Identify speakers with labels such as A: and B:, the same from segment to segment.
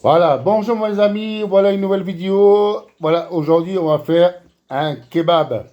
A: Voilà, bonjour mes amis, voilà une nouvelle vidéo. Voilà, aujourd'hui on va faire un kebab.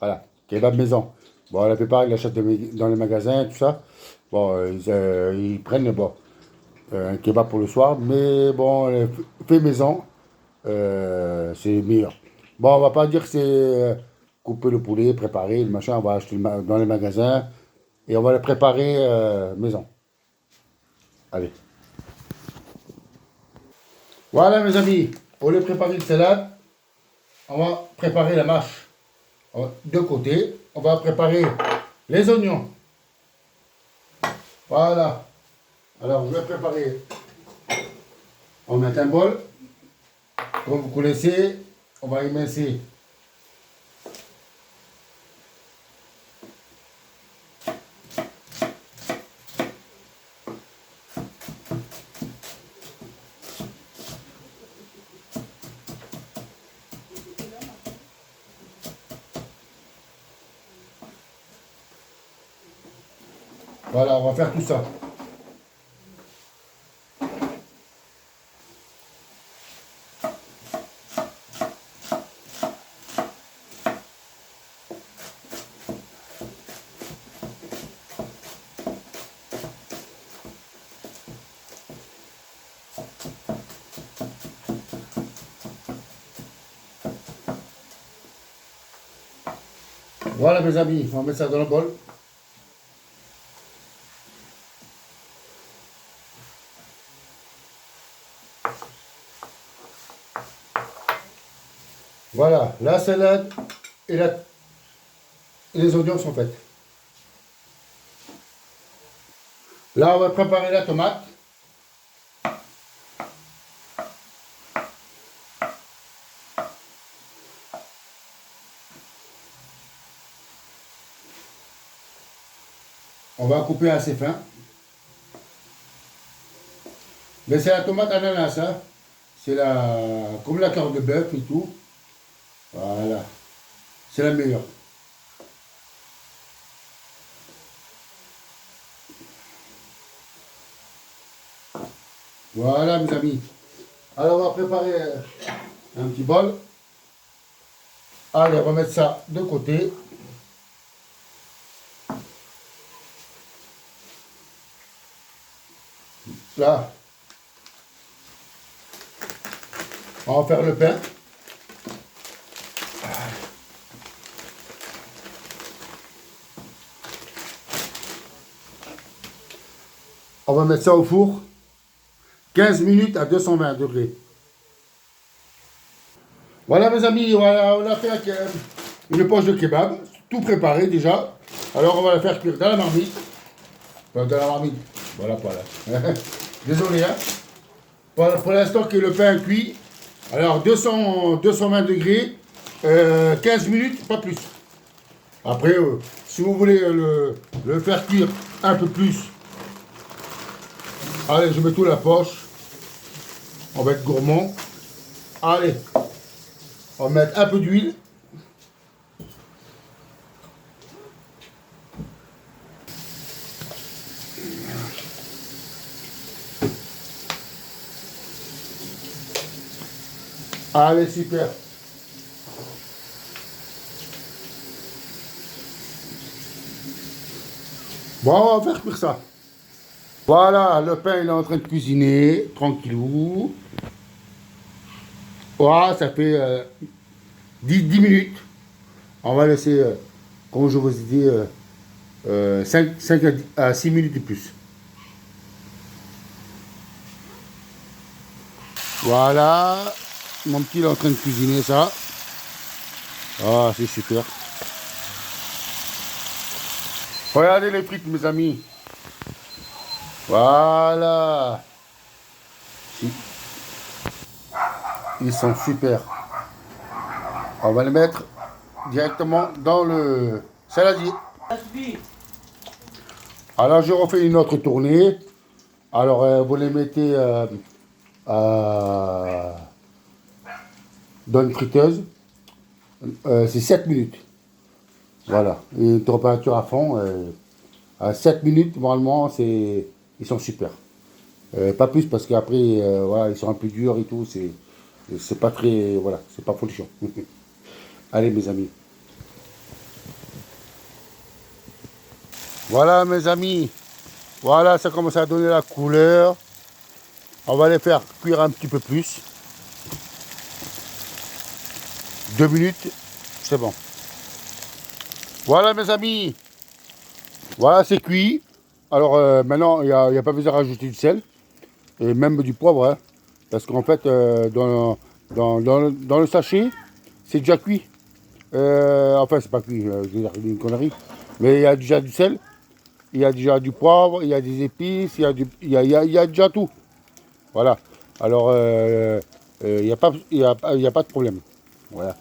A: Voilà, kebab maison. Bon, la plupart ils l'achètent dans les magasins, tout ça. Bon, ils prennent bon, un kebab pour le soir, mais bon, fait maison, c'est meilleur. Bon, on va pas dire que c'est couper le poulet, préparer le machin, on va acheter dans les magasins et on va le préparer maison. Allez. Voilà mes amis, pour les préparer une salade, on va préparer la mâche. De côté, on va préparer les oignons. Voilà. Alors, je vais préparer. On met un bol. Comme vous connaissez, on va émincer. Voilà, on va faire tout ça. Voilà mes amis, on va mettre ça dans le bol. Voilà, la salade et, et les oignons sont faits. Là, on va préparer la tomate. On va couper assez fin. Mais c'est la tomate ananas, hein. C'est comme la carte de bœuf et tout. Voilà. C'est la meilleure. Voilà mes amis. Alors on va préparer un petit bol. Allez, on va mettre ça de côté. Là, on va faire le pain. On va mettre ça au four. 15 minutes à 220 degrés. Voilà mes amis, voilà, on a fait une poche de kebab, tout préparé déjà. Alors on va la faire cuire dans la marmite. Enfin, dans la marmite, voilà pas là. Désolé, hein. Pour l'instant que le pain cuit. Alors 220 degrés, 15 minutes, pas plus. Après, si vous voulez le faire cuire un peu plus, allez, je mets tout la poche. On va être gourmand. Allez, on va mettre un peu d'huile. Allez, super. Bon, on va faire cuire ça. Voilà, le pain il est en train de cuisiner, tranquillou. Voilà, ça fait 10 minutes. On va laisser, comme je vous ai dit, 5 à 6 minutes de plus. Voilà, mon petit il est en train de cuisiner ça. Ah, c'est super. Regardez les frites, mes amis. Voilà. Ils sont super. On va les mettre directement dans le saladier. Alors, je refais une autre tournée. Alors, vous les mettez dans une friteuse. C'est 7 minutes. Voilà. Et une température à fond. À 7 minutes, normalement, ils sont super. Pas plus parce qu'après, voilà, ils sont un peu durs et tout. C'est pas très, voilà, c'est pas folichon. Allez, mes amis. Voilà, mes amis. Voilà, ça commence à donner la couleur. On va les faire cuire un petit peu plus. 2 minutes, c'est bon. Voilà, mes amis. Voilà, c'est cuit. Alors, maintenant, il n'y a pas besoin de rajouter du sel. Et même du poivre. Hein, parce qu'en fait, dans le sachet, c'est déjà cuit. Enfin, c'est pas cuit, je vais dire une connerie. Mais il y a déjà du sel, il y a déjà du poivre, il y a des épices, il y a déjà tout. Voilà. Alors, il n'y a, pas- il y a pas de problème. Voilà.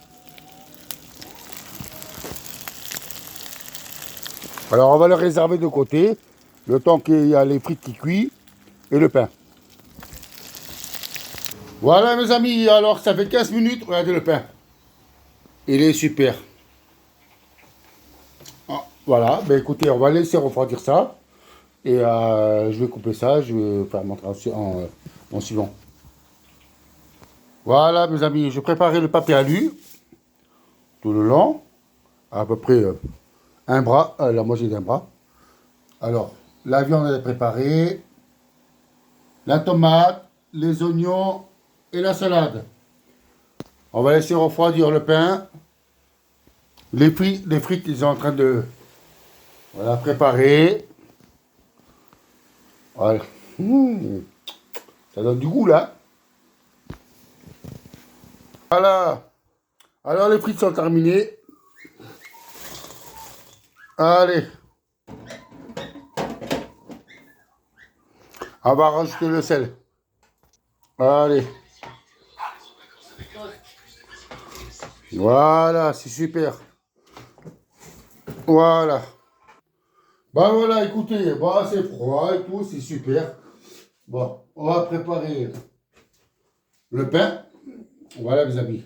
A: Alors, on va le réserver de côté, le temps qu'il y a les frites qui cuisent et le pain. Voilà, mes amis. Alors, ça fait 15 minutes. Regardez le pain. Il est super. Ah, voilà. Ben, écoutez, on va laisser refroidir ça. Et je vais couper ça. Je vais faire montrer en suivant. Voilà, mes amis. Je préparais le papier alu tout le long. À peu près un bras, la moitié d'un bras. Alors, la viande est préparée. La tomate, les oignons et la salade. On va laisser refroidir le pain. Les frites, ils sont en train de voilà, préparer. Voilà. Mmh, ça donne du goût là. Voilà. Alors les frites sont terminées. Allez. On va rajouter le sel. Allez. Voilà, c'est super. Voilà. Bah voilà, écoutez, bah, c'est froid et tout, c'est super. Bon, on va préparer le pain. Voilà, mes amis.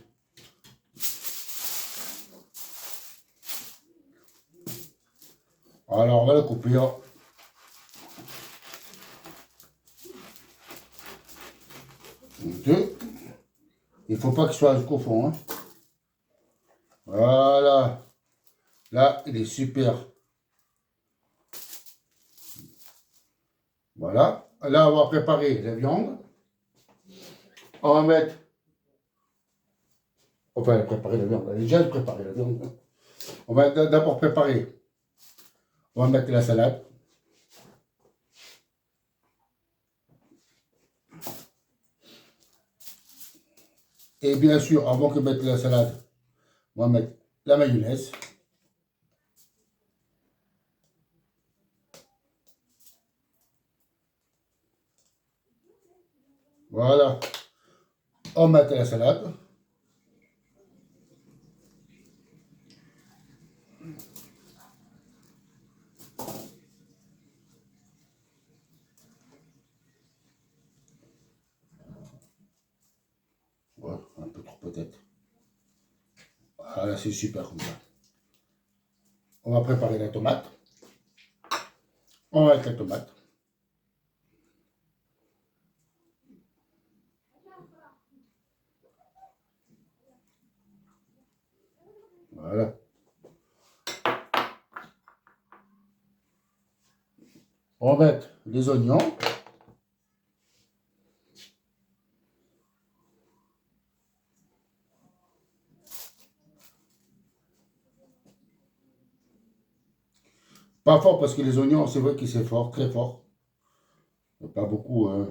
A: Alors, on va le couper. Hein. Deux. Il ne faut pas qu'il soit jusqu'au fond. Hein. Voilà. Là, il est super. Voilà. Là, on va préparer la viande. On va mettre. Enfin, préparer la viande. Elle est déjà préparée, la viande. On va d'abord préparer. On va mettre la salade. Et bien sûr, avant que mettre la salade, on va mettre la mayonnaise. Voilà. On va mettre la salade. Ouais, un peu trop peut-être. Voilà, c'est super comme ça. On va préparer la tomate. On va mettre la tomate. Voilà. On va mettre les oignons. Pas fort parce que les oignons, c'est vrai que c'est fort, très fort. Pas beaucoup. Hein.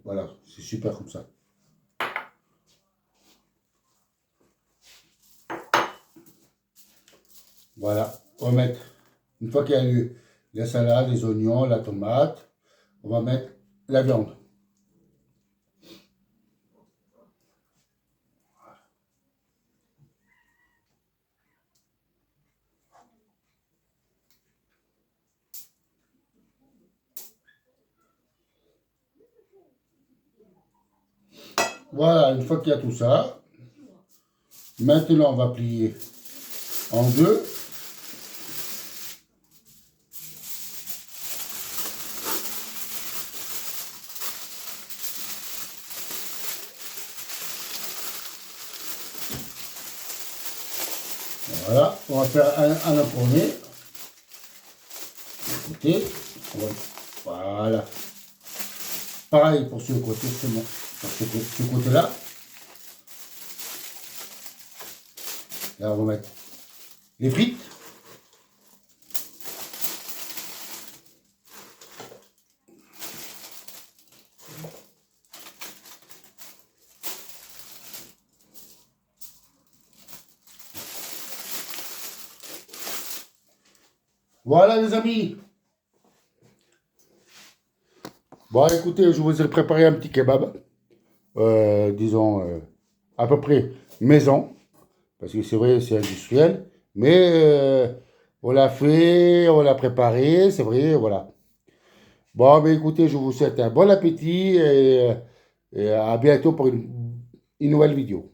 A: Voilà, c'est super comme ça. Voilà. On va mettre, une fois qu'il y a eu la salade, les oignons, la tomate, on va mettre la viande. Voilà, une fois qu'il y a tout ça, maintenant on va plier en deux. Voilà, on va faire un empourné. Côté. Voilà. Pareil pour ce côté, c'est bon. Pour ce côté-là. Là, on va mettre les frites. Voilà les amis. Bon écoutez, je vous ai préparé un petit kebab. Disons à peu près maison. Parce que c'est vrai, c'est industriel. Mais on l'a fait, on l'a préparé, c'est vrai, voilà. Bon, mais écoutez, je vous souhaite un bon appétit et à bientôt pour une nouvelle vidéo.